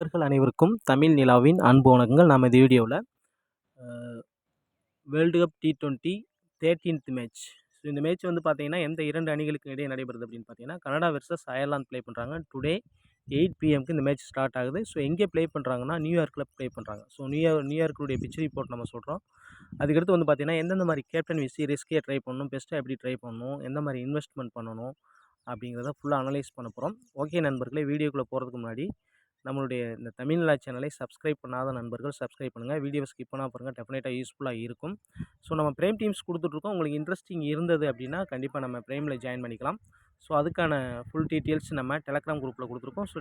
நண்பர்கள் அனைவருக்கும் தமிழ் நிலாவின் அன்பு வணக்கங்கள். நம்ம இந்த வீடியோவில் world cup T20 13th match. So இந்த மேட்ச் வந்து பார்த்தீங்கன்னா எந்த 2 அணிகளுக்கு இடையே நடைபெறுது அப்படின்னு பார்த்தீங்கன்னா கனடா வெர்சஸ் அயர்லாந்து ப்ளே பண்ணுறாங்க. டுடே 8 PM இந்த மேட்ச் ஸ்டார்ட் ஆகுது. ஸோ எங்கே ப்ளே பண்ணுறாங்கன்னா நியூயார்க்கில் ப்ளே பண்ணுறாங்க. ஸோ நியூயார்க்குடைய பிச் ரிப்போர்ட் நம்ம சொல்கிறோம். அதுக்கடுத்து வந்து பார்த்தீங்கன்னா எந்தெந்த மாதிரி கேப்டன் விசி ரிஸ்கே ட்ரை பண்ணணும், பெஸ்ட்டாக எப்படி ட்ரை பண்ணணும், எந்த மாதிரி இன்வெஸ்ட்மெண்ட் பண்ணணும் அப்படிங்கிறத ஃபுல்லாக அனலைஸ் பண்ண போகிறோம். ஓகே நண்பர்களே, வீடியோக்குள்ளே போகிறதுக்கு முன்னாடி நம்மளுடைய இந்த தமிழ் நிலா சேனலை சப்ஸ்கிரைப் பண்ணாத நண்பர்கள் சப்ஸ்கிரைப் பண்ணுங்கள். வீடியோ ஸ்கிப் பண்ணால் பாருங்கள், டெஃபினட்டாக யூஸ்ஃபுல்லாக இருக்கும். ஸோ நம்ம பிரேம் டீம்ஸ் கொடுத்துட்ருக்கோம். உங்களுக்கு இன்ட்ரெஸ்டிங் இருந்தது அப்படின்னா கண்டிப்பாக நம்ம பிரேமில் ஜாயின் பண்ணிக்கலாம். ஸோ அதுக்கான ஃபுல் டீட்டெயில்ஸ் நம்ம டெலகிராம் குரூப்பில் கொடுத்துருக்கோம். ஸோ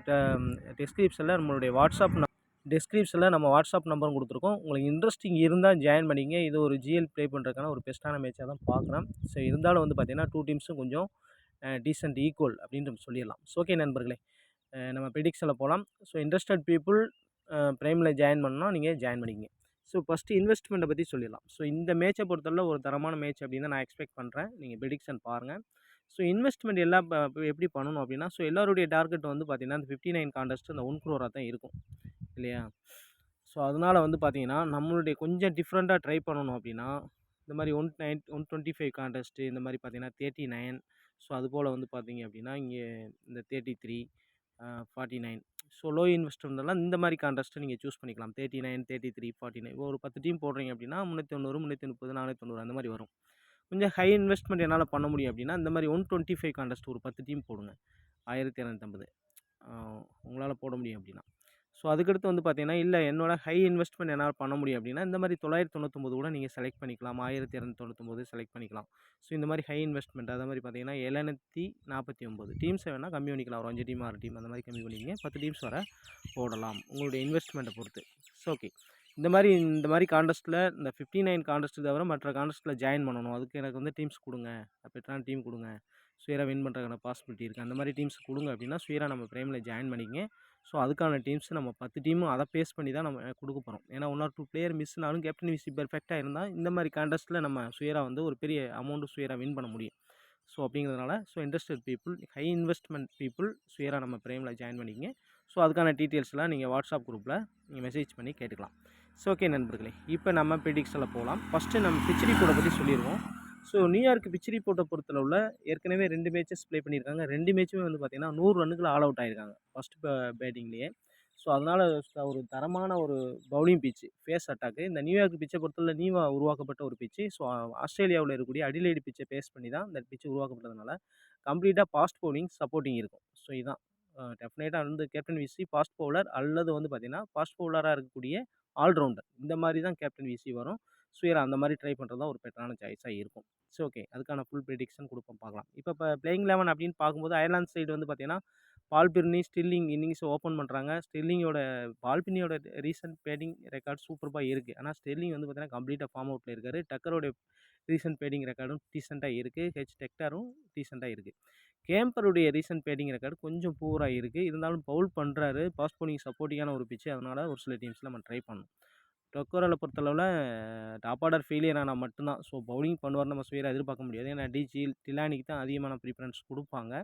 டிஸ்கிரிப்ஷனில் நம்ம வாட்ஸ்அப் நம்பரும் கொடுத்துருக்கோம். உங்களுக்கு இன்ட்ரெஸ்டிங் இருந்தால் ஜாயின் பண்ணிங்க. இது ஒரு ஜிஎல் ப்ளே பண்ணுறதுக்கான ஒரு பெஸ்ட்டான மேட்சாக தான் பார்க்குறேன். ஸோ இருந்தாலும் வந்து பார்த்தீங்கன்னா 2 டீம்ஸும் கொஞ்சம் டீசென்ட் ஈக்குவல் அப்படின்ட்டு சொல்லிடலாம். ஸோ ஓகே நண்பர்களே, நம்ம ப்ரெடிக்ஷனில் போகலாம். ஸோ இன்ட்ரெஸ்டட் பீப்புள் ப்ரைமில் ஜாயின் பண்ணால் நீங்கள் ஜாயின் பண்ணிக்கங்க. ஸோ ஃபஸ்ட்டு இன்வெஸ்ட்மெண்ட்டை பற்றி சொல்லிடலாம். ஸோ இந்த மேட்சை பொறுத்தவரை ஒரு தரமான மேட்ச் அப்படின்னு தான் நான் எக்ஸ்பெக்ட் பண்ணுறேன். நீங்கள் ப்ரெடிக்ஷன் பாருங்கள். ஸோ இன்வெஸ்ட்மெண்ட் எல்லாம் எப்படி பண்ணணும் அப்படின்னா, ஸோ எல்லாருடைய டார்கெட் வந்து பார்த்தீங்கன்னா அந்த 59 கான்டெஸ்ட் அந்த 1 crore தான் இருக்கும் இல்லையா? ஸோ அதனால் வந்து பார்த்தீங்கன்னா நம்மளுடைய கொஞ்சம் டிஃப்ரெண்ட்டாக ட்ரை பண்ணணும் அப்படின்னா இந்த மாதிரி 125 கான்டெஸ்ட்டு, இந்த மாதிரி பார்த்தீங்கன்னா 39. ஸோ அதுபோல் வந்து பார்த்தீங்க அப்படின்னா இங்கே இந்த 33, 49. ஸோ லோ இன்வெஸ்ட்மெண்ட்லாம் இந்த மாதிரி கான்டெஸ்ட்டை நீங்கள் சூஸ் பண்ணிக்கலாம். 39, 33, 49. ஒரு 10 டீம் போடுறீங்க அப்படின்னா 390, 330, 490 அந்த மாதிரி வரும். கொஞ்சம் ஹை இன்வெஸ்ட்மெண்ட் என்னால் பண்ண முடியும் அப்படின்னா இந்த மாதிரி 125 கான்டெஸ்ட் ஒரு 10 டீம் போடுங்க. 1250 உங்களால் போட முடியும் அப்படின்னா. ஸோ அதுக்கடுத்து வந்து பார்த்தீங்கன்னா இல்லை என்னோட ஹை இன்வெஸ்ட்மெண்ட் என்னால் பண்ண முடியும் அப்படின்னா இந்த மாதிரி 999 கூட நீங்கள் செலக்ட் பண்ணிக்கலாம். 1299 செலக்ட் பண்ணிக்கலாம். ஸோ இந்த மாதிரி ஹை இன்வெஸ்ட்மெண்ட் அதே மாதிரி பார்த்தீங்கன்னா 749 டீம்ஸை வேணால் கம்மி பண்ணிக்கலாம். ஒரு 5 டீம் 6 டீம் அந்த மாதிரி கம்மி பண்ணிங்க. 10 டீம்ஸ் வர போடலாம் உங்களுடைய இன்வெஸ்ட்மெண்ட்டை பொறுத்து. ஸோ ஓகே, இந்த மாதிரி கான்டெஸ்ட்டில் இந்த 59 கான்டெஸ்ட்டு தவிர மற்ற கான்டெஸ்ட்டில் ஜாயின் பண்ணணும். அதுக்கு எனக்கு வந்து டீம்ஸ் கொடுங்க, பெட்டரான டீம் கொடுங்க, சுயராக வின் பண்ணுறதுக்கான பாசிபிலிட்டி இருக்குது. அந்த மாதிரி டீம்ஸ் கொடுங்க அப்படின்னா சுயராக நம்ம பிரேமில் ஜாயின் பண்ணிங்க. ஸோ அதுக்கான டீம்ஸ் நம்ம 10 டீமும் அதை பேஸ் பண்ணி தான் நம்ம கொடுக்க போகிறோம். ஏன்னா 1 or 2 பிளேயர் மிஸ்னாலும் கேப்டன் விசி பெர்ஃபெக்டாக இருந்தால் இந்த மாதிரி கான்டெஸ்ட்டில் நம்ம சுயராக வந்து ஒரு பெரிய அமௌண்ட்டு சுயராக வின் பண்ண முடியும். ஸோ அப்படிங்கிறதுனால interested people, high investment people சுயராக நம்ம பிரேமில் ஜாயின் பண்ணிங்க. ஸோ அதுக்கான டீட்டெயில்ஸ்லாம் நீங்கள் வாட்ஸ்அப் குரூப்பில் நீங்கள் மெசேஜ் பண்ணி கேட்டுக்கலாம். ஸோ ஓகே நண்பர்களே, இப்போ நம்ம ப்ரெடிக்ஷனில் போகலாம். ஃபஸ்ட்டு நம்ம பிச் ரிப்போர்ட்டை பற்றி சொல்லிடுவோம். ஸோ நியூயார்க் பிச் ரிப்போர்ட்டை பொறுத்தளவில் ஏற்கனவே 2 மேட்சஸ் ப்ளே பண்ணியிருக்காங்க. 2 மேட்சுமே வந்து பார்த்தீங்கன்னா 100 ரன்னுக்குள்ள ஆல் அவுட் ஆகிருக்காங்க ஃபஸ்ட்டு பேட்டிங்லேயே. ஸோ அதனால் ஒரு தரமான ஒரு பவுலிங் பிச்சு, ஃபேஸ் அட்டாக்கு. இந்த நியூயார்க் பிச்சை பொறுத்தவரை உருவாக்கப்பட்ட ஒரு பிச்சு. ஸோ ஆஸ்திரேலியாவில் இருக்கக்கூடிய அடிலைடு பிச்சை பேஸ் பண்ணி தான் இந்த பிச்சு உருவாக்கப்பட்டதுனால கம்ப்ளீட்டாக ஃபாஸ்ட் பவுலிங் சப்போர்ட்டிங் இருக்கும். ஸோ இதுதான் டெஃபினட்டாக வந்து கேப்டன் விசி ஃபாஸ்ட் பவுலர் அல்லது வந்து பார்த்தீங்கன்னா ஃபாஸ்ட் பவுலராக இருக்கக்கூடிய ஆல்ரவுண்டர், இந்த மாதிரி தான் கேப்டன் விசி வரும். சுயரா அந்த மாதிரி ட்ரை பண்ணுறது தான் ஒரு பெட்டரான சாய்ஸாக இருக்கும். ஸோ ஓகே, அதுக்கான ஃபுல் ப்ரெடிக்ஷன் கொடுப்போம், பார்க்கலாம். இப்போ பிளேயிங் 11 அப்படின்னு பார்க்கும்போது அயர்லாந்து சைடு வந்து பார்த்தீங்கன்னா பால் பிர்னி ஸ்டில்லிங் இன்னிங்ஸ் ஓப்பன் பண்ணுறாங்க. பால் பின்னியோட ரீசன்ட் பேட்டிங் ரெக்கார்ட் சூப்பராக இருக்குது. ஆனால் ஸ்டெர்லிங் வந்து பார்த்தீங்கன்னா கம்ப்ளீட்டாக ஃபார்ம் அவுட்டில் இருக்கார். டக்கரோட ரீசன்ட் பேட்டிங் ரெக்கார்டும் டீசெண்டாக இருக்குது. டெக்டாரும் டீசெண்டாக இருக்குது. கேம்பருடைய ரீசன்ட் பேட்டிங் ரெக்கார்டு கொஞ்சம் பூராக இருக்குது. இருந்தாலும் பவுல் பண்ணுறாரு. ஃபாஸ்ட் பவுலிங் சப்போர்ட்டிங்கான ஒரு பிச்சு. அதனால் ஒரு சில டீம்ஸில் நம்ம ட்ரை பண்ணணும். டொக்கோராவில் பொறுத்தளவில் டாப் ஆர்டர் ஃபெயிலியர் ஆனால் மட்டும்தான். ஸோ பவுலிங் பண்ணுவார் நம்ம சுயராக எதிர்பார்க்க முடியாது. ஏன்னா டிலானிக்கு தான் அதிகமான ப்ரிஃபரன்ஸ் கொடுப்பாங்க.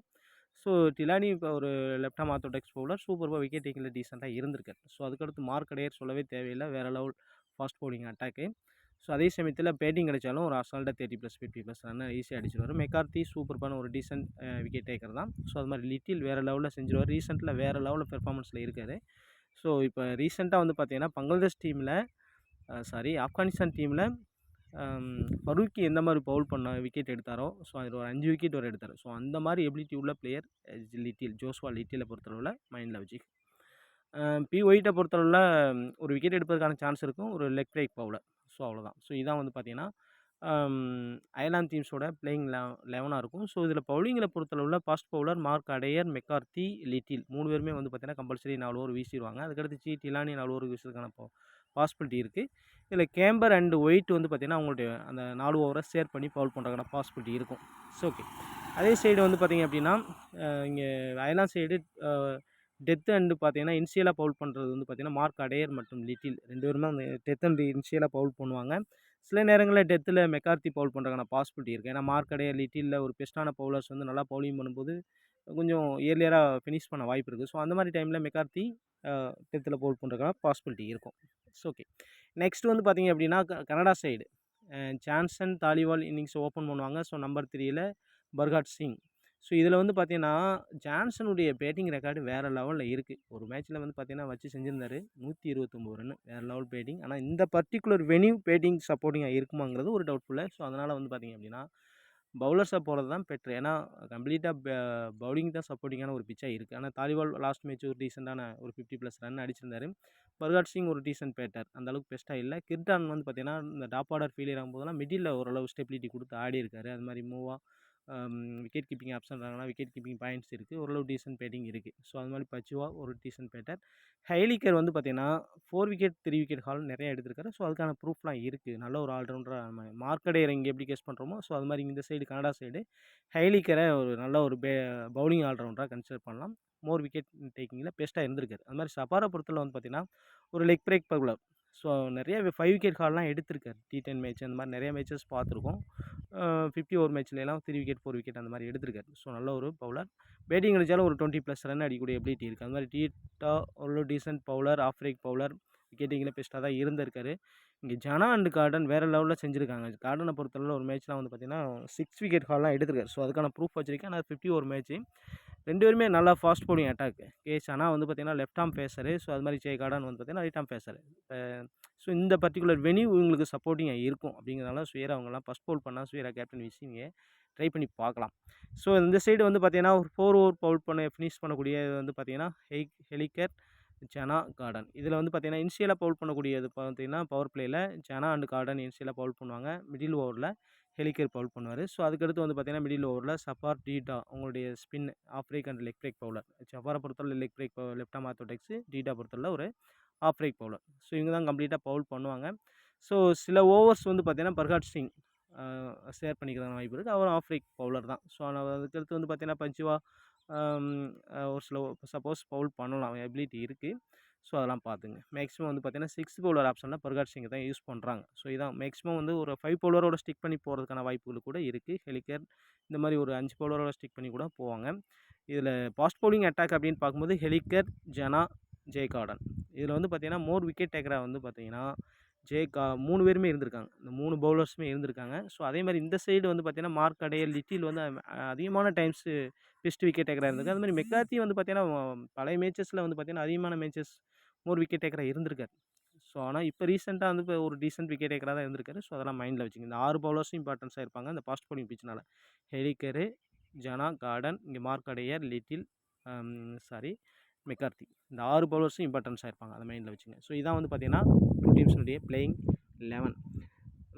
ஸோ டிலானி இப்போ ஒரு லெஃப்ட் ஆர்ம் ஆர்த்தோடாக்ஸ் பவுலர், சூப்பராக விக்கெட் டேக்கிங்கில் டீசெண்டாக இருந்திருக்காரு. ஸோ அதுக்கடுத்து மார்க் அடையர் சொல்லவே தேவையில்லை, வேறு level fast bowling attack. So அதே சமயத்தில் பேட்டிங் கிடைச்சாலும் ஒரு அசால்ட்டாக 30+, 50+ ரன் ஈஸியாக அடிச்சிடுவார். மெக்கார்த்தி சூப்பரான ஒரு டீசென்ட் விக்கெட் டேக்கர் தான். ஸோ அது மாதிரி லிட்டில் வேறு லெவலில் செஞ்சிருவார். ரீசெண்டில் வேறு லெவலில் பெர்ஃபார்மன்ஸில் இருக்கார். ஸோ இப்போ ரீசெண்டாக வந்து பார்த்தீங்கன்னா பங்களாதேஷ் டீமில் ஆப்கானிஸ்தான் டீமில் ஃபரூக்கி எந்த மாதிரி பவுல் பண்ண விக்கெட் எடுத்தாரோ, ஸோ அதில் ஒரு 5 விக்கெட் வரை எடுத்தார். ஸோ அந்த மாதிரி எபிலிட்டி உள்ள பிளேயர் ஜோஸ்வா லிட்டிலை பொறுத்தளவில் மைண்டில் வச்சுக்க. பி ஒயிட்டை பொறுத்தளவில் ஒரு விக்கெட் எடுப்பதற்கான சான்ஸ் இருக்கும். ஒரு லெக் பிரேக் பவுலர். ஸோ அவ்வளோதான். ஸோ இதான் வந்து பார்த்தீங்கன்னா அயர்லாந்து டீம்ஸோட பிளேயிங் 11 இருக்கும். ஸோ இதில் பவுலிங்கில் பொறுத்தளவில் fast bowler Mark Adair, McCarthy, Little 3 பேருமே வந்து பார்த்தீங்கன்னா கம்பல்சரி 4 ஓவர் வீசிடுவாங்க. அதுக்கடுத்து டிலானி 4 ஓவர் வீசுறதுக்கான பாசிபிலிட்டி இருக்குது. இதில் கேம்பர் அண்ட் ஒயிட் வந்து பார்த்திங்கன்னா அவங்களுடைய அந்த 4 ஓவரை ஷேர் பண்ணி பவுல் பண்ணுறதுக்கான பாசிபிலிட்டி இருக்கும். ஸோ ஓகே, அதே சைடு வந்து பார்த்திங்க அப்படின்னா இங்கே அயர்லாந்து சைடு டெத் அண்டு பார்த்தீங்கன்னா இனிஷியலாக பவுல் பண்ணுறது வந்து பார்த்திங்கன்னா மார்க் அடையர் மற்றும் லிட்டில் 2 பேருமே அந்த டெத் அண்டு இனிஷியலாக பவுல் பண்ணுவாங்க. சில நேரங்களில் டெத்தில் மெக்கார்த்தி பவுல் பண்ணுறதுக்கான பாசிபிலிட்டி இருக்குது. ஏன்னா மார்க் அடையர் லிட்டிலில் ஒரு பெஸ்ட்டான பவுலர்ஸ் வந்து நல்லா பவுலிங் பண்ணும்போது கொஞ்சம் இயர்லியராக ஃபினிஷ் பண்ண வாய்ப்பு இருக்குது. ஸோ அந்த மாதிரி டைமில் மெக்கார்த்தி 10th பவுல் பண்ணுறதுக்கான பாசிபிலிட்டி இருக்கும். So okay. நெக்ஸ்ட் வந்து பார்த்தீங்க அப்படின்னா Canada side Johnson Dhaliwal innings open பண்ணுவாங்க. ஸோ நம்பர் 3ல பர்காட் சிங். ஸோ இதில் வந்து பார்த்தீங்கன்னா ஜான்சனுடைய பேட்டிங் ரெக்கார்டு வேறு லெவலில் இருக்குது. ஒரு மேட்ச்சில் வந்து பார்த்தீங்கன்னா வச்சு செஞ்சுருந்தாரு 129 ரன், வேறு லெவல் பேட்டிங். ஆனால் இந்த பர்டிகுலர் வென்யூ பேட்டிங் சப்போர்ட்டிங்காக இருக்குமாங்கிறது ஒரு டவுட்ஃபுல்லு. ஸோ அதனால் வந்து பார்த்தீங்க அப்படின்னா பவுலர்ஸாக போகிறது தான் பெட்ரு. ஏன்னா கம்ப்ளீட்டாக பவுலிங் தான் சப்போர்ட்டிங்கான ஒரு பிச்சாக இருக்குது. ஆனால் தாலிவால் லாஸ்ட் மேட்ச் ஒரு டீசெண்டான ஒரு 50+ ரன் அடிச்சிருந்தாரு. பர்காட் சிங் ஒரு டீசென்ட் பேட்டர், அந்தளவுக்கு பெஸ்ட்டாக இல்லை. கிர்டான் வந்து பார்த்தீங்கன்னா இந்த டாப் ஆர்டர் ஃபெயிலியர் ஆகும்போதெல்லாம் மிடில் ஓரளவு ஸ்டெபிலிட்டி கொடுத்து ஆடி இருக்காரு. அது மாதிரி மூவா விக்கெட் கீப்பிங் ஆப்ஷன் இருக்காங்கன்னா விக்கெட் கீப்பிங் பாயிண்ட்ஸ் இருக்குது, ஓரளவு டீசென்ட் பேட்டிங் இருக்குது. ஸோ அது மாதிரி பச்சுவா ஒரு டீசென்ட் பேட்டர். ஹைலிக்கர் வந்து பார்த்தீங்கன்னா 4 விக்கெட் 3 விக்கெட் ஹால் நிறைய எடுத்திருக்காரு. ஸோ அதுக்கான ப்ரூஃப்லாம் இருக்குது. நல்ல ஒரு ஆல்ரவுண்டராக நம்ம மார்க்கடேயர் இங்கே எப்படி கெஸ் பண்ணுறோமோ ஸோ அது மாதிரி இந்த சைடு கனடா சைடு ஹைலிக்கரை ஒரு நல்ல ஒரு பவுலிங் ஆல்ரவுண்டராக கன்சிடர் பண்ணலாம். மோர் விக்கெட் டேக்கிங்கில் பெஸ்ட்டாக இருந்திருக்காரு. அது மாதிரி சபாரை பொறுத்தல வந்து பார்த்தீங்கன்னா ஒரு லெக் பிரேக் பவுலர். ஸோ நிறைய 5 விக்கெட் ஹால்லாம் எடுத்திருக்காரு. T10 மேட்ச் அந்த மாதிரி நிறைய மேட்சஸ் பார்த்துருக்கோம். 50 ஓவர் மேட்ச்லாம் 3 விக்கெட் 4 விக்கெட் அந்த மாதிரி எடுத்திருக்காரு. ஸோ நல்ல ஒரு பவுலர். பேட்டிங் அடித்தாலும் ஒரு 20+ ரன் அடிக்கக்கூடிய எபிலிட்டி இருக்குது. அது மாதிரி டீட்டா ஒரு decent bowler, off break bowler, விக்கெட்டிங்கில் பெஸ்ட்டாக தான் இருந்திருக்காரு. இங்கே ஜனா அண்ட் கார்டன் வேறு லெவலில் செஞ்சுருக்காங்க. கார்டனை பொறுத்தளவில் ஒரு மேட்ச்லாம் வந்து பார்த்தீங்கன்னா 6 விக்கெட் ஹால்லாம் எடுத்திருக்காரு. ஸோ அதுக்கான ப்ரூஃப் வச்சிருக்கேன். ஆனால் 50 ஓவர் மேட்ச்சு 2 பேருமே நல்லா ஃபாஸ்ட் பவுலிங் அட்டாக். சனா வந்து பார்த்தீங்கன்னா லெஃப்ட் ஆர்ம் பேசரு. ஸோ அது மாதிரி கார்டன் வந்து பார்த்தீங்கன்னா ரைட் ஆர்ம் பேசரு. ஸோ இந்த பர்டிகுலர் வென்யூ இவங்களுக்கு சப்போர்ட்டிங்காக இருக்கும் அப்படிங்கிறனால சுயரா அவங்கலாம் ஃபஸ்ட் பவுல் பண்ணால் சுயரா கேப்டன் வீசி நீங்கள் ட்ரை பண்ணி பார்க்கலாம். ஸோ இந்த சைடு வந்து பார்த்தீங்கன்னா ஒரு 4 ஓவர் பவுல் ஃபினிஷ் பண்ணக்கூடிய வந்து பார்த்தீங்கன்னா ஹெலிக்கர், ஜனா, கார்டன். இதில் வந்து பார்த்தீங்கன்னா இனிஷியலாக பவுல் பண்ணக்கூடியது பார்த்தீங்கன்னா பவர் பிளேயில் ஜனா அண்ட் கார்டன் இனிஷியலாக பவுல் பண்ணுவாங்க. மிடில் ஓவரில் ஹெலிக்கர் பவுல் பண்ணுவார். ஸோ அதுக்கடுத்து வந்து பார்த்தீங்கன்னா மிடில் ஓவரில் சஃபார், டீட்டா உங்களுடைய spin, off break and leg break bowler. சஃபாரை பொறுத்தவரை leg break left arm orthodox, டீட்டா பொறுத்தவரை ஒரு ஆஃப் பிரேக் பவுலர். ஸோ இவங்க தான் கம்ப்ளீட்டாக பவுல் பண்ணுவாங்க. ஸோ சில ஓவர்ஸ் வந்து பார்த்தீங்கன்னா பர்காட் சிங் ஷேர் பண்ணிக்கிறதான வாய்ப்பு இருக்குது. அவர் ஆஃப் பிரேக் பவுலர் தான். ஸோ அதுக்கடுத்து வந்து பார்த்தீங்கன்னா பஞ்சுவா ஒரு சில சப்போஸ் பவுல் பண்ணலாம் எபிலிட்டி இருக்குது. ஸோ அதெல்லாம் பார்த்துங்க. மேக்ஸிமம் வந்து பார்த்தீங்கன்னா 6th பவுலர் ஆப்ஷனில் பர்காட் சிங்கை தான் யூஸ் பண்ணுறாங்க. ஸோ இதான் மேக்ஸிமம் வந்து ஒரு 5 பவுலரோட ஸ்டிக் பண்ணி போகிறதுக்கான வாய்ப்புகள் கூட இருக்குது. ஹெலிக்கர் இந்த மாதிரி ஒரு 5 பவுலரோட ஸ்டிக் பண்ணி கூட போவாங்க. இதில் ஃபாஸ்ட் பவுலிங் அட்டாக் அப்படின்னு பார்க்கும்போது ஹெலிக்கர், ஜனா, கார்டன். இதில் வந்து பார்த்தீங்கன்னா மோர் விக்கெட் டேக்கராக வந்து பார்த்தீங்கன்னா 3 பேருமே இருந்திருக்காங்க. இந்த 3 பவுலர்ஸுமே இருந்திருக்காங்க. ஸோ அதே மாதிரி இந்த சைடு வந்து பார்த்தீங்கன்னா மார்க் அடேயர், லிட்டில் வந்து அதிகமான டைம்ஸு பெஸ்ட் விக்கெட் டேக்கராக இருந்திருக்கு. அது மாதிரி மெக்கார்த்தி வந்து பார்த்தீங்கன்னா பழைய மேட்சஸில் வந்து பார்த்தீங்கன்னா அதிகமான மேட்சஸ் மோர் விக்கெட் டேக்கராக இருந்திருக்காரு. ஸோ ஆனால் இப்போ ரீசெண்டாக வந்து இப்போ ஒரு டீசென்ட் விக்கெட் டேக்கராக தான் இருந்திருக்காரு. ஸோ அதெல்லாம் மைண்டில் வச்சுங்க. இந்த 6 பவுலர்ஸும் இம்பார்ட்டன்ஸாக இருப்பாங்க இந்த ஃபாஸ்ட் பவுலிங் பிட்ச்னால. ஹெலிக்கரு, ஜனா, கார்டன், இங்கே மார்க் அடேயர், லிட்டில் மெக்கார்த்தி இந்த 6 பவுலர்ஸும் இம்பார்ட்டன்ஸாக இருப்பாங்க. அதை மைண்டில் வச்சுங்க. ஸோ இதான் வந்து பார்த்தீங்கன்னா 2 டீம்ஸுடைய playing 11.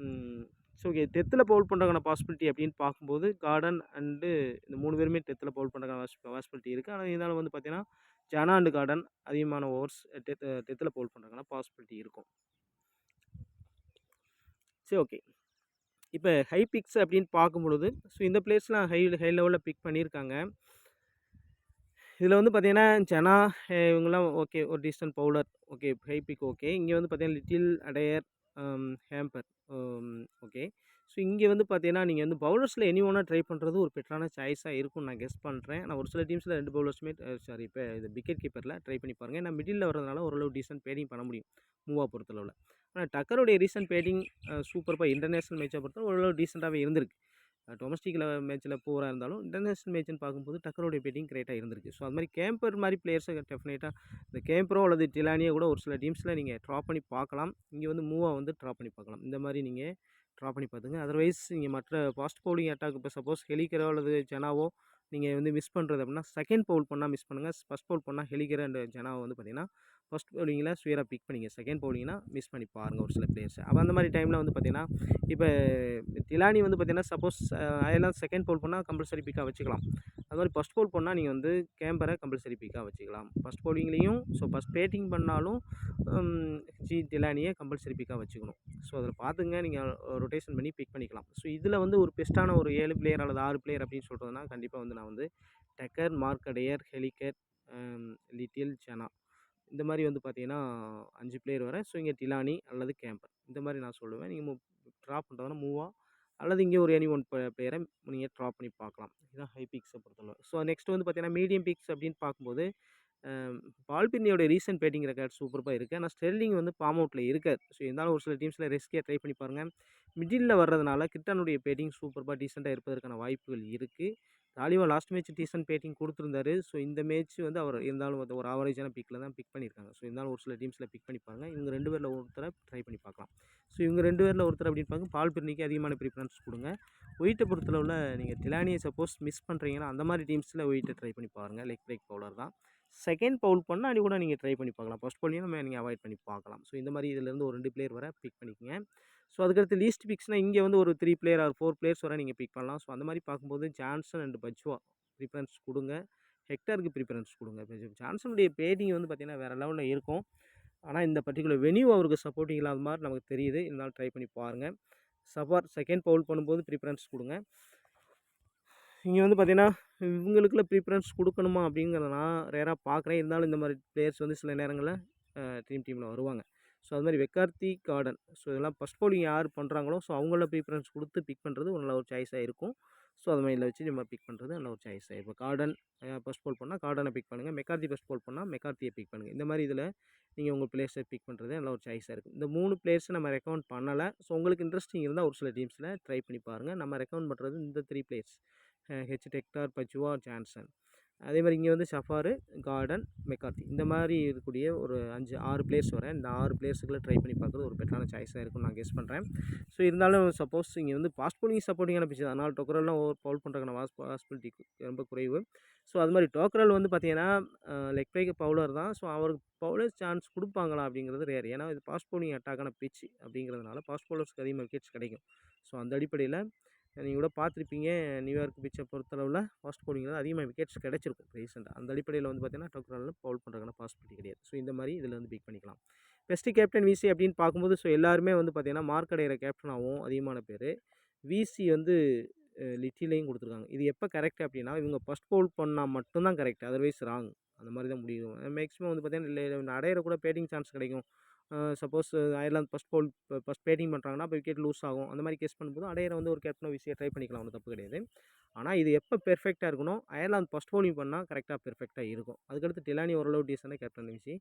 So okay, 10th bowl பண்ணுறதுக்கான பாசிபிலிட்டி அப்படின்னு பார்க்கும்போது கார்டன் அண்டு இந்த 3 பேருமே 10th பவுல் பண்ணுறதுக்கான பாசிபிலிட்டி இருக்குது. ஆனால் இருந்தாலும் வந்து பார்த்தீங்கன்னா ஜனா அண்டு கார்டன் அதிகமான ஓவர்ஸ் 10th பவுல் பண்ணுறதுக்கான பாசிபிலிட்டி இருக்கும். சரி ஓகே. இப்போ ஹை பிக்ஸ் அப்படின்னு பார்க்கும்பொழுது ஸோ இந்த பிளேஸ்லாம் ஹை லெவலில் பிக் பண்ணியிருக்காங்க. இதில் வந்து பார்த்தீங்கன்னா ஜனா இவங்கெல்லாம் ஓகே ஒரு decent bowler okay high pick okay. இங்கே வந்து பார்த்தீங்கன்னா Little, Adair, Campher okay. So இங்கே வந்து பார்த்தீங்கன்னா நீங்கள் வந்து பவுலர்ஸில் எனி ஒன்றா ட்ரை பண்ணுறது ஒரு பெட்டரான சாய்ஸாக இருக்கும்னு நான் கெஸ் பண்ணுறேன். ஆனால் ஒரு சில டீம்ஸில் 2 பவுலர்ஸுமே இப்போ இது விக்கெட் கீப்பரில் ட்ரை பண்ணி பாருங்கள். ஏன்னா மிடில் வரதுனால ஓரளவு டீசென்ட் பேட்டிங் பண்ண முடியும் மூவாக பொறுத்தளவில். ஆனால் டக்கருடைய ரீசென்ட் பேட்டிங் சூப்பராக இன்டர்நேஷ்னல் மேட்சை பொறுத்தவரை ஓரளவு டீசெண்டாகவே இருந்திருக்கு. டொமஸ்டிக் மேட்ச்சில் பூரா இருந்தாலும் இன்டர்நேஷ்னல் மேட்ச்னு பார்க்கும்போது டக்கருடைய பேட்டிங் கிரேட்டாக இருந்திருக்கு. ஸோ அது மாதிரி கேம்பர் மாதிரி பிளேயர்ஸை டெஃபினட்டாக இந்த கேம்பரோ அல்லது டிலானியோ கூட ஒரு சில டீம்ஸில் நீங்கள் ட்ராப் பண்ணி பார்க்கலாம். இங்கே வந்து மூவாக வந்து ட்ராப் பண்ணி பார்க்கலாம். இந்த மாதிரி நீங்கள் ட்ராப் பண்ணி பார்த்துங்க. அதர்வைஸ் நீங்கள் மற்ற ஃபாஸ்ட் பவுலிங் அட்டாக் இப்போ சப்போஸ் ஹெலிக்கரோ அல்லது ஜனாவோ நீங்கள் வந்து மிஸ் பண்ணுறது அப்படின்னா செகண்ட் பவுல் பண்ணால் மிஸ் பண்ணுங்கள். ஃபஸ்ட் பவுல் பண்ணால் ஹெலிக்கர் அண்ட் ஜனாவை வந்து பார்த்தீங்கன்னா ஃபஸ்ட் பவுலிங்கில் சுயராக பிக் பண்ணிங்க. செகண்ட் பவுலிங்னா மிஸ் பண்ணி பாருங்கள் ஒரு சில பிளேயர்ஸ். அப்போ அந்த மாதிரி டைமில் வந்து பார்த்தீங்கன்னா இப்போ டிலானி வந்து பார்த்தீங்கன்னா சப்போஸ் அதெல்லாம் செகண்ட் பவுல் பண்ணால் கம்பல்சரி பிக்காக வச்சுக்கலாம். அது மாதிரி ஃபஸ்ட் பவுல் பண்ணால் நீங்கள் வந்து கேம்பரை கம்பல்சரி பிக்காக வச்சுக்கலாம். ஃபஸ்ட் பவுலிங்லேயும் ஸோ ஃபஸ்ட் பேட்டிங் பண்ணாலும் டிலானியை கம்பல்சரி பிக்காக வச்சுக்கணும். ஸோ அதில் பார்த்துங்க நீங்கள் ரொட்டேஷன் பண்ணி பிக் பண்ணிக்கலாம். ஸோ இதில் வந்து ஒரு பெஸ்ட்டான ஒரு 7 பிளேயர் அல்லது 6 பிளேயர் அப்படின்னு சொல்கிறதுனா கண்டிப்பாக வந்து நான் வந்து டக்கர், மார்க் அடேயர், ஹெலிக்கர், லிட்டில், ஜனா இந்த மாதிரி வந்து பார்த்தீங்கன்னா 5 பிளேயர் வர. ஸோ இங்கே டிலானி அல்லது கேம்பர் இந்த மாதிரி நான் சொல்லுவேன். நீங்கள் ட்ராப் பண்ணுறதுனா மூவாக அல்லது இங்கே ஒரு எனி ஒன் பிளேயரை நீங்கள் ட்ராப் பண்ணி பார்க்கலாம். இதுதான் ஹை பிக்ஸை பொறுத்தளவு. ஸோ நெக்ஸ்ட் வந்து பார்த்தீங்கன்னா மீடியம் பிக்ஸ் அப்படின்னு பார்க்கும்போது பால் பின்னியோட ரீசன்ட் பேட்டிங் ரெக்கார்ட் சூப்பராக இருக்குது. ஆனால் ஸ்டெர்லிங் வந்து ஃபார்ம் அவுட்டில் இருக்காது. ஸோ இருந்தாலும் ஒரு சில டீம்ஸில் ரிஸ்கியாக ட்ரை பண்ணி பாருங்கள். மிடில் வர்றதுனால கிட்டானுடைய பேட்டிங் சூப்பராக டீசெண்டாக இருப்பதற்கான வாய்ப்புகள் இருக்குது. Dhaliwal last match decent batting கொடுத்துருந்தாரு. ஸோ இந்த மேட்ச் வந்து அவர் இருந்தாலும் வந்து ஒரு ஆவரேஜான பிக்கில் தான் பிக் பண்ணியிருக்காங்க. ஸோ இருந்தாலும் ஒரு சில டீம்ஸில் பிக் பண்ணி பாருங்கள். இவங்க 2 பேரில் ஒருத்தரை ட்ரை பண்ணி பார்க்கலாம். ஸோ இவங்க 2 பேரில் ஒருத்தர் அப்படின்னு பார்க்க பால் பிர்னிக்கு அதிகமான ப்ரிஃபரன்ஸ் கொடுங்க. ஒயிட்டை பொறுத்தளவில் நீங்கள் டிலானியை சப்போஸ் மிஸ் பண்ணுறீங்கன்னா அந்த மாதிரி டீம்ஸில் ஒயிட்டை ட்ரை பண்ணி பாருங்கள். லெக் பிரேக் பவுலர் தான். செகண்ட் பவுல் பண்ணால் அது கூட நீங்கள் ட்ரை பண்ணி பார்க்கலாம். ஃபர்ஸ்ட் பவுலையும் நீங்கள் அவாய்ட் பண்ணி பார்க்கலாம். ஸோ இந்த மாதிரி இதிலேருந்து ஒரு 2 பிளேயர் வர பிக் பண்ணிக்கங்க. ஸோ அதுக்கடுத்து லீஸ்ட் பிக்ஸ்னால் இங்கே வந்து ஒரு 3 பிளேயர் ஆர் 4 பிளேயர்ஸ் வரை நீங்கள் பிக் பண்ணலாம். ஸோ அந்த மாதிரி பார்க்கும்போது ஜான்சன் அண்ட் பஜ்வா ப்ரிஃபரன்ஸ் கொடுங்க. ஹெக்டருக்கு ப்ரிஃபரன்ஸ் கொடுங்க. ஜான்சனுடைய பேட்டிங் வந்து பார்த்திங்கன்னா வேறு லெவலில் இருக்கும். ஆனால் இந்த பர்டிகுலர் வென்யூ அவருக்கு சப்போர்ட்டிங் இல்லாத மாதிரி நமக்கு தெரியுது. இருந்தாலும் ட்ரை பண்ணி பாருங்கள். சஃபார் செகண்ட் பவுல் பண்ணும்போது ப்ரிஃபரன்ஸ் கொடுங்க. இங்கே வந்து பார்த்தீங்கன்னா இவங்களுக்குள்ள ப்ரிஃபரன்ஸ் கொடுக்கணுமா அப்படிங்கிறத நான் ரேராக பார்க்குறேன். இருந்தாலும் இந்த மாதிரி பிளேயர்ஸ் வந்து சில நேரங்களில் டீமில் வருவாங்க. ஸோ அது மாதிரி வெக்கார்த்தி கார்டன் ஸோ இதெல்லாம் ஃபஸ்ட் பவுலிங் யார் பண்ணுறாங்களோ ஸோ அவங்கள ப்ரிஃபரன்ஸ் கொடுத்து பிக் பண்ணுறது ஒரு நல்ல ஒரு சாய்ஸாக இருக்கும். ஸோ அது மாதிரில வச்சு நம்ம பிக் பண்ணுறது நல்ல ஒரு சாய்ஸாக இருக்கும். கார்டன் ஃபஸ்ட் பவுல் பண்ணால் கார்டனை பிக் பண்ணுங்கள். மெக்கார்த்தி ஃபஸ்ட் பவுல் பண்ணால் மெக்கார்த்தியை பிக் பண்ணுங்கள். இந்த மாதிரி இதில் நீங்கள் உங்கள் பிளேயர்ஸை பிக் பண்ணுறது நல்ல ஒரு சாய்ஸாக இருக்கும். இந்த 3 பிளேயர்ஸை நம்ம ரெக்கமெண்ட் பண்ணலை. ஸோ உங்களுக்கு இன்ட்ரெஸ்டிங் இருந்தால் ஒரு சில டீம்ஸில் ட்ரை பண்ணி பாருங்கள். நம்ம ரெக்கமெண்ட் பண்ணுறது இந்த 3 பிளேயர்ஸ் ஹெக்டார், பஜ்வா, ஜான்சன். அதே மாதிரி இங்கே வந்து சஃபாரு, கார்டன், மெக்கார்த்தி இந்த மாதிரி இருக்கக்கூடிய ஒரு 6 பிளேயர்ஸ் வரேன். இந்த 6 பிளேயர்ஸுக்குள்ளே ட்ரை பண்ணி பார்க்குறது ஒரு பெட்டரான சாய்ஸாக இருக்கும்னு நான் கெஸ் பண்ணுறேன். ஸோ இருந்தாலும் சப்போஸ் இங்கே வந்து ஃபாஸ்ட் பவுலிங் சப்போர்ட்டிங்கான பிச்சு அதனால் டொக்கரெல்லாம் ஓவர் பவுல் பண்ணுறதுக்கான பாசிபிலிட்டி ரொம்ப குறைவு. ஸோ அது மாதிரி டோக்கரல் வந்து பார்த்தீங்கன்னா லெக் பிரேக் பவுலர் தான். ஸோ அவருக்கு பவுலர் சான்ஸ் கொடுப்பாங்களா அப்படிங்கிறது ரேர். ஏன்னா இது ஃபாஸ்ட் பவுலிங் அட்டாக்கான பிச் அப்படிங்கிறதுனால ஃபாஸ்ட் பவுலர்ஸ்க்கு அதிகமாக விக்கெட்ஸ் கிடைக்கும். ஸோ அந்த அடிப்படையில் நீங்கள் கூட பார்த்துருப்பீங்க நியூயார்க் பிச்சை பொறுத்தளவில் ஃபாஸ்ட் பவுலிங்கில் அதிகமாக விக்கெட்ஸ் கிடச்சிருக்கும் ரீசெண்டாக. அந்த அடிப்படையில் வந்து பார்த்தீங்கன்னா டோக்கரலில் பவுல் பண்ணுறதுக்கான பாசிபிலிட்டி கிடையாது. ஸோ இந்த மாதிரி இதில் வந்து பிக் பண்ணிக்கலாம். பெஸ்ட்டு கேப்டன் விசி அப்படின்னு பார்க்கும்போது ஸோ எல்லாருமே வந்து பார்த்தீங்கன்னா மார்க் அடைகிற கேப்டனாகவும் அதிகமான பேர் விசி வந்து லிட்டிலையும் கொடுத்துருக்காங்க. இது எப்போ கரெக்ட் அப்படின்னா இவங்க ஃபஸ்ட் பவுல் பண்ணால் மட்டும்தான் கரெக்ட். Otherwise wrong. அந்த மாதிரி தான் முடியும். மேக்ஸிமம் வந்து பார்த்தீங்கன்னா அடையிற கூட பேட்டிங் சான்ஸ் கிடைக்கும். சப்போஸ் அயர்லாந்து ஃபஸ்ட் பேட்டிங் பண்ணுறாங்கன்னா அப்போ விக்கெட் லூஸ் ஆகும். அந்த மாதிரி கேஸ் பண்ணும்போது அடையிற வந்து ஒரு கேப்டனோ விசியை ட்ரை பண்ணிக்கலாம். ஒன்றும் தப்பு கிடையாது. ஆனால் இது எப்போ பெர்ஃபெக்டாக இருக்கணும் அயர்லாந்து ஃபஸ்ட் பவுலிங் பண்ணால் கரெக்டாக பெர்ஃபெக்டாக இருக்கும். அதுக்கடுத்து டிலானி ஓரளவு டீசெண்டாக கேப்டன் விசி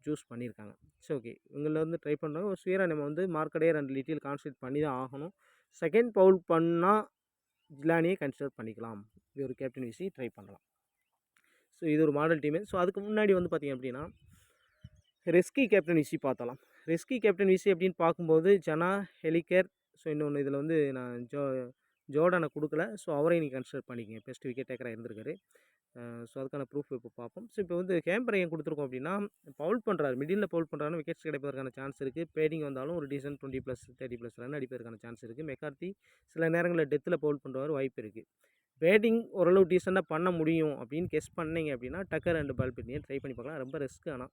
சூஸ் பண்ணியிருக்காங்க. சரி ஓகே இவங்களில் வந்து ட்ரை பண்ணுறாங்க. ஒரு ஸ்வீராக நம்ம வந்து மார்க்கடையர் அண்ட் லிட்டில் கான்சன்ட்ரேட் பண்ணி தான் ஆகணும். செகண்ட் பவுல் பண்ணால் ஜிலானியை கன்சிடர் பண்ணிக்கலாம். இது ஒரு கேப்டன் விசி ட்ரை பண்ணலாம். ஸோ இது ஒரு மாடல் டீமு. ஸோ அதுக்கு முன்னாடி வந்து பார்த்திங்க அப்படின்னா ரெஸ்கி கேப்டன் விசி பார்த்தலாம். ரெஸ்கி கேப்டன் விசி அப்படின்னு பார்க்கும்போது ஜனா, ஹெலிகர் ஸோ இன்னொன்று இதில் வந்து நான் ஜோர்டானை கொடுக்கல. ஸோ அவரையும் நீங்கள் கன்சிடர் பண்ணிக்கங்க. பெஸ்ட் விக்கெட் டேக்கராக இருந்திருக்காரு. ஸோ அதுக்கான ப்ரூஃப் இப்போ பார்ப்போம். ஸோ இப்போ வந்து கேம்பரை ஏன் கொடுத்துருக்கோம் அப்படின்னா பவுல் பண்ணுறாரு மிடில் பவுல் பண்ணுறாருன்னா விக்கெட்ஸ் கிடைப்பதற்கான சான்ஸ் இருக்குது. பேட்டிங் வந்தாலும் ஒரு டீசன்ட் 20+, 30+ ரன் அடிப்பதற்கான சான்ஸ் இருக்குது. மெக்கார்த்தி சில நேரங்களில் டெத்தில் பவுல் பண்ணுறவர் வாய்ப்பு இருக்குது. பேட்டிங் ஓரளவு டீசெண்டாக பண்ண முடியும் அப்படின்னு கெஸ் பண்ணிங்க அப்படின்னா டக்கர் அண்ட் பால் பின்னியை ட்ரை பண்ணி பார்க்கலாம். ரொம்ப ரிஸ்க். ஆனால்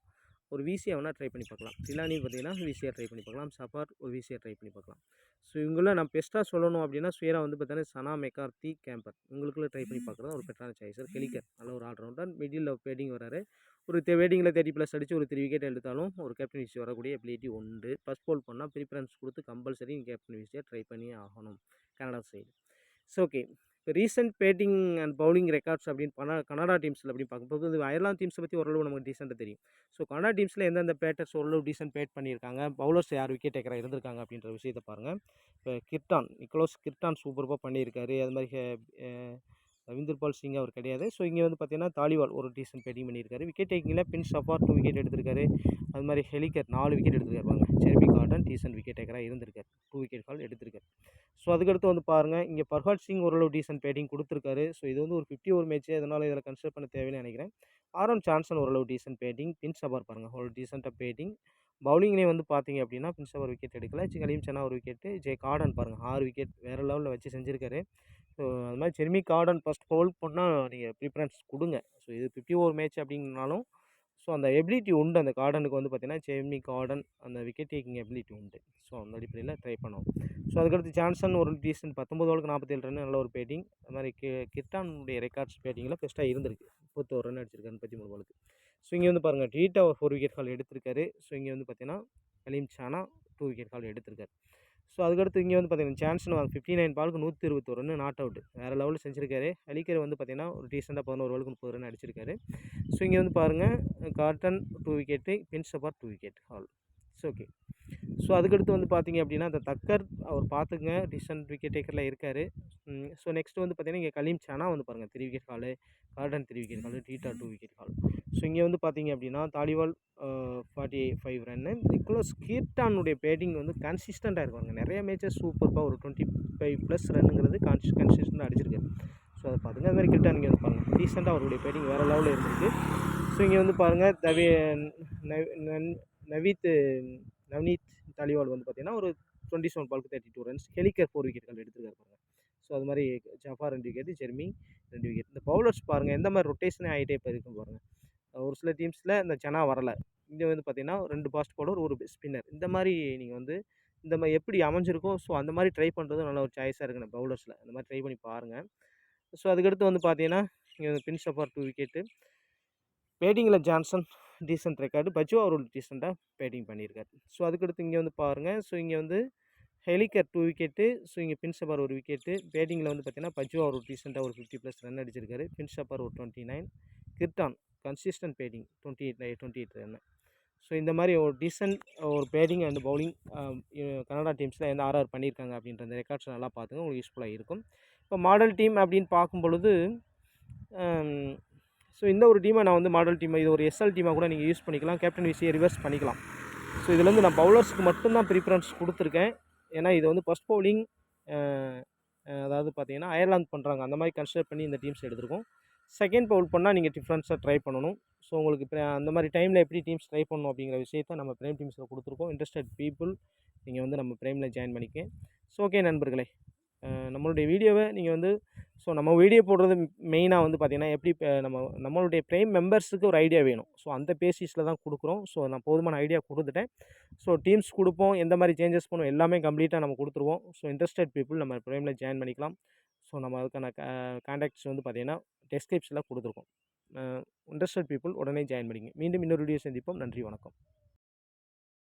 ஒரு விசியை வேணால் ட்ரை பண்ணி பார்க்கலாம். டிலானி பார்த்தீங்கன்னா விசியை ட்ரை பண்ணி பார்க்கலாம். சஃபார் ஒரு விசியை ட்ரை பண்ணி பார்க்கலாம். ஸோ இவங்கள நான் பெஸ்ட்டாக சொல்லணும் அப்படின்னா ஸ்வீரா வந்து பார்த்தீங்கன்னா சனா, மெக்கார்த்தி, கேம்பர் இவங்களுக்குள்ள ட்ரை பண்ணி பார்க்குறது ஒரு பெட்டரான சாய்ஸ். ஹெலிகர் நல்ல ஒரு ஆல்ரவுண்டர் மிடில் பேட்டிங் வராரு. ஒரு பேட்டிங்கில் 30+ அடித்து ஒரு 3 விக்கெட் எடுத்தாலும் ஒரு கேப்டன் விசி வரக்கூடிய எபிலிட்டி உண்டு. ஃபஸ்ட் பவுல் பண்ணால் ப்ரிஃபரன்ஸ் கொடுத்து கம்பல்சரி கேப்டன் விசியை ட்ரை பண்ணி ஆகணும் கனடா சைடு. ஸோ ஓகே இப்போ recent batting and bowling records அப்படின்னு கனடா டீம்ஸில் அப்படின்னு பார்க்கும்போது அயர்லாந்து டீம்ஸை பற்றி ஓரளவு நமக்கு டீசெண்டாக தெரியும். ஸோ கனடா டீம்ஸில் எந்தெந்த பேட்டர்ஸ் ஓரளவு டீசென்ட் பேட் பண்ணியிருக்காங்க, பவுலர்ஸ் யார் விக்கெட் டேக்கராக இருந்திருக்காங்க அப்படின்ற விஷயத்தை பாருங்கள். இப்போ நிக்கோலஸ் கிர்டான் சூப்பராக பண்ணியிருக்காரு. அது மாதிரி ரவீந்தர் பால் சிங் அவர் கிடையாது. ஸோ இங்கே வந்து பார்த்தீங்கன்னா தாலிவால் ஒரு டீசென்ட் பேட்டிங் பண்ணியிருக்காரு. விக்கெட் டேக்கிங்கில் பின் சஃபார் 2 விக்கெட் எடுத்திருக்காரு. அது மாதிரி ஹெலிகர் 4 விக்கெட் எடுத்துருக்காருப்பாங்க. ஜெர்மி கார்டன் டீசென்ட் விக்கெட் டேக்கராக இருந்திருக்காரு. 2 விக்கெட் கால் எடுத்திருக்காரு. ஸோ அதுக்கடுத்து வந்து பாருங்கள் இங்கே பர்ஹாட் சிங் ஓரளவு டீசென்ட் பேட்டிங் கொடுத்துருக்காரு. ஸோ இது வந்து ஒரு 50 ஓவர் மேட்ச்சு. அதனால் இதில் கன்சிடர் பண்ண தேவைன்னு நினைக்கிறேன். ஆரோன் சான்சன் ஓரளவு டீசென்ட் பேட்டிங். பின் சஃபார் பாருங்கள் ஒரு டீசெண்டாக பேட்டிங். பவுலிங்லேயே வந்து பார்த்தீங்க அப்படின்னா பின் சஃபார் விக்கெட் எடுக்கல. கலீம் சனா ஒரு விக்கெட்டு. ஜே கார்டன் பாருங்கள் 6 விக்கெட் வேறு லெவலில் வச்சு செஞ்சுருக்காரு. ஸோ அது மாதிரி ஜெர்மி கார்டன் ஃபஸ்ட் பவுல் பண்ணால் நீங்கள் ப்ரிஃபரன்ஸ் கொடுங்க. ஸோ இது 50 ஓவர் மேட்ச் அப்படிங்கனாலும் ஸோ அந்த எபிலிட்டி உண்டு. அந்த கார்டனுக்கு வந்து பார்த்தீங்கன்னா ஜெர்மி கார்டன் அந்த விக்கெட் டேக்கிங் எபிலிட்டி உண்டு. ஸோ அந்த அடிப்படையில் ட்ரை பண்ணுவோம். ஸோ அதுக்கடுத்து ஜான்சன் ஒரு டீசென்ட் 19 ஓவருக்கு 47 ரன் நல்ல ஒரு பேட்டிங். அது மாதிரி கிர்டானுடைய ரெக்கார்ட்ஸ் பேட்டிங்கில் பெஸ்ட்டாக இருந்திருக்கு. 31 ரன் அடிச்சிருக்காரு 33 பாலுக்கு. ஸோ இங்கே வந்து பாருங்கள் டீட்டா ஒரு 4 விக்கெட் கால் எடுத்திருக்காரு. ஸோ இங்கே வந்து பார்த்தீங்கன்னா கலீம் சானா 2 விக்கெட் கால் எடுத்திருக்காரு. ஸோ அதுக்கடுத்து இங்கே வந்து பார்த்தீங்கன்னா சான்ஸ்னு 59 பாலுக்கு 121 ரன் நாட் அவுட் வேறு லெவலில் செஞ்சுருக்காரு. ஹெலிக்கர் வந்து பார்த்தீங்கன்னா ஒரு டீசெண்டாக 11 பாலுக்கு 30 ரன் அடிச்சிருக்காரு. ஸோ இங்கே வந்து பாருங்கள் Gordon 2 wicket, Bin Zafar 2 wicket all. So okay. So அதுக்கடுத்து வந்து பார்த்தீங்க அப்படின்னா அந்த தக்கர் அவர் பார்த்துக்குங்க டீசென்ட் விக்கெட் டேக்கரில் இருக்கார். ஸோ நெக்ஸ்ட் வந்து பார்த்தீங்கன்னா இங்கே கலீம் சனா வந்து பாருங்கள் 3 விக்கெட் காலு, கார்டன் 3 விக்கெட் காலு, டீட்டா 2 விக்கெட் கால். ஸோ இங்கே வந்து பார்த்தீங்க அப்படின்னா தாலிவால் 45 ரன்னு. நிக்கோலஸ் கீர்டானுடைய பேட்டிங் வந்து கன்சிஸ்டண்ட்டாக இருப்பாங்க. நிறைய மேட்சஸ் சூப்பராக ஒரு 25+ ரன்னுங்கிறது கன்சிஸ்டண்ட்டாக அடிச்சிருக்காரு. ஸோ அதை பார்த்துங்க. அது மாதிரி கீர்டான் இங்கே வந்து பாருங்கள் டீசெண்டாக அவருடைய பேட்டிங் வேறு லெவலில் இருந்திருக்கு. ஸோ இங்கே வந்து பாருங்கள் நவ்னீத் தாலிவால் வந்து பார்த்தீங்கன்னா ஒரு 27 பாலுக்கு 32 ரன்ஸ். ஹெலிக்கர் 4 விக்கெட்கள் எடுத்துருக்காரு பாருங்கள். ஸோ அது மாதிரி ஜஃபார் 2 விக்கெட், ஜெர்மி 2 விக்கெட். இந்த பவுலர்ஸ் பாருங்கள் எந்த மாதிரி ரொட்டேஷனே ஆகிட்டே இப்போ இருக்கும் பாருங்கள். ஒரு சில டீம்ஸில் இந்த சனா வரலை. இங்கே வந்து பார்த்தீங்கன்னா 2 ஃபாஸ்ட் பவுலர், 1 ஸ்பின்னர். இந்த மாதிரி நீங்கள் வந்து இந்த மாதிரி எப்படி அமைஞ்சிருக்கோ ஸோ அந்த மாதிரி ட்ரை பண்ணுறதும் நல்ல ஒரு சாய்ஸாக இருக்குண்ணே பவுலர்ஸில். அந்த மாதிரி ட்ரை பண்ணி பாருங்கள். ஸோ அதுக்கடுத்து வந்து பார்த்தீங்கன்னா இங்கே வந்து பின்சபார் 2 விக்கெட்டு. பேட்டிங்கில் ஜான்சன் டீசென்ட் ரெக்கார்டு. பஜுவா ஒரு டீசெண்டாக பேட்டிங் பண்ணியிருக்காரு. ஸோ அதுக்கடுத்து இங்கே வந்து பாருங்கள். ஸோ இங்கே வந்து ஹெலிக்கர் 2 விக்கெட்டு. ஸோ இங்கே பின்சபார் 1 விக்கெட்டு. பேட்டிங்கில் வந்து பார்த்தீங்கன்னா பஜுவா ஒரு டீசெண்டாக ஒரு 50+ ரன் அடிச்சிருக்காரு. பின்சபார் ஒரு 29. கிர்டான் கன்சிஸ்டன்ட் பேட்டிங் 28 ரன்னு. ஸோ இந்த மாதிரி ஒரு டீசென்ட் ஒரு பேட்டிங் அண்ட் பவுலிங் கனடா டீம்ஸில் எந்த ஆர்ஆர் பண்ணியிருக்காங்க அப்படின்ற அந்த ரெக்கார்ட்ஸ் நல்லா பார்த்துங்க, உங்களுக்கு யூஸ்ஃபுல்லாக இருக்கும். இப்போ மாடல் டீம் அப்படின்னு பார்க்கும் பொழுது ஸோ இந்த ஒரு டீமை நான் வந்து மாடல் டீமை இது ஒரு எஸ்எல் டீமாக கூட நீங்கள் யூஸ் பண்ணிக்கலாம். கேப்டன் விசியை ரிவர்ஸ் பண்ணிக்கலாம். ஸோ இதில் வந்து நான் பவுலர்ஸ்க்கு மட்டும்தான் ப்ரிஃபரன்ஸ் கொடுத்துருக்கேன். ஏன்னா இது வந்து ஃபஸ்ட் பவுலிங் அதாவது பார்த்தீங்கன்னா அயர்லாந்து பண்ணுறாங்க. அந்த மாதிரி கன்சிடர் பண்ணி இந்த டீம்ஸ் எடுத்துருக்கோம். செகண்ட் பவுல் பண்ணால் நீங்கள் டிஃப்ரென்ஸாக ட்ரை பண்ணணும். ஸோ உங்களுக்கு இப்போ அந்த மாதிரி டைமில் எப்படி டீம்ஸ் ட்ரை பண்ணணும் அப்படிங்கிற விஷயத்த நம்ம ப்ரைம் டீம்ஸில் கொடுத்துருக்கோம். இன்ட்ரெஸ்டட் பீப்புள் நீங்கள் வந்து நம்ம ப்ரைமில் ஜாயின் பண்ணிக்க. ஸோ ஓகே நண்பர்களே, நம்மளுடைய வீடியோவை நீங்கள் வந்து ஸோ நம்ம வீடியோ போடுறது மெயினாக வந்து பார்த்திங்கன்னா எப்படி நம்மளுடைய ப்ரைம் மெம்பர்ஸுக்கு ஒரு ஐடியா வேணும். ஸோ அந்த பேசிஸில் தான் கொடுக்குறோம். ஸோ நான் போதுமான ஐடியா கொடுத்துட்டேன். ஸோ டீம்ஸ் கொடுப்போம், எந்த மாதிரி சேஞ்சஸ் பண்ணுவோம் எல்லாமே கம்ப்ளீட்டாக நம்ம கொடுத்துருவோம். ஸோ இன்ட்ரெஸ்டட் பீப்புள் நம்ம ப்ரைமில் ஜாயின் பண்ணிக்கலாம். ஸோ நம்ம அதுக்கான கான்டாக்ட்ஸ் வந்து பார்த்திங்கன்னா டெஸ்கிரிப்ஷனில் கொடுத்துருக்கோம். இன்ட்ரெஸ்டட் பீப்புள் உடனே ஜாயின் பண்ணிங்க. மீண்டும் இன்னொரு வீடியோ சந்திப்போம். நன்றி, வணக்கம்.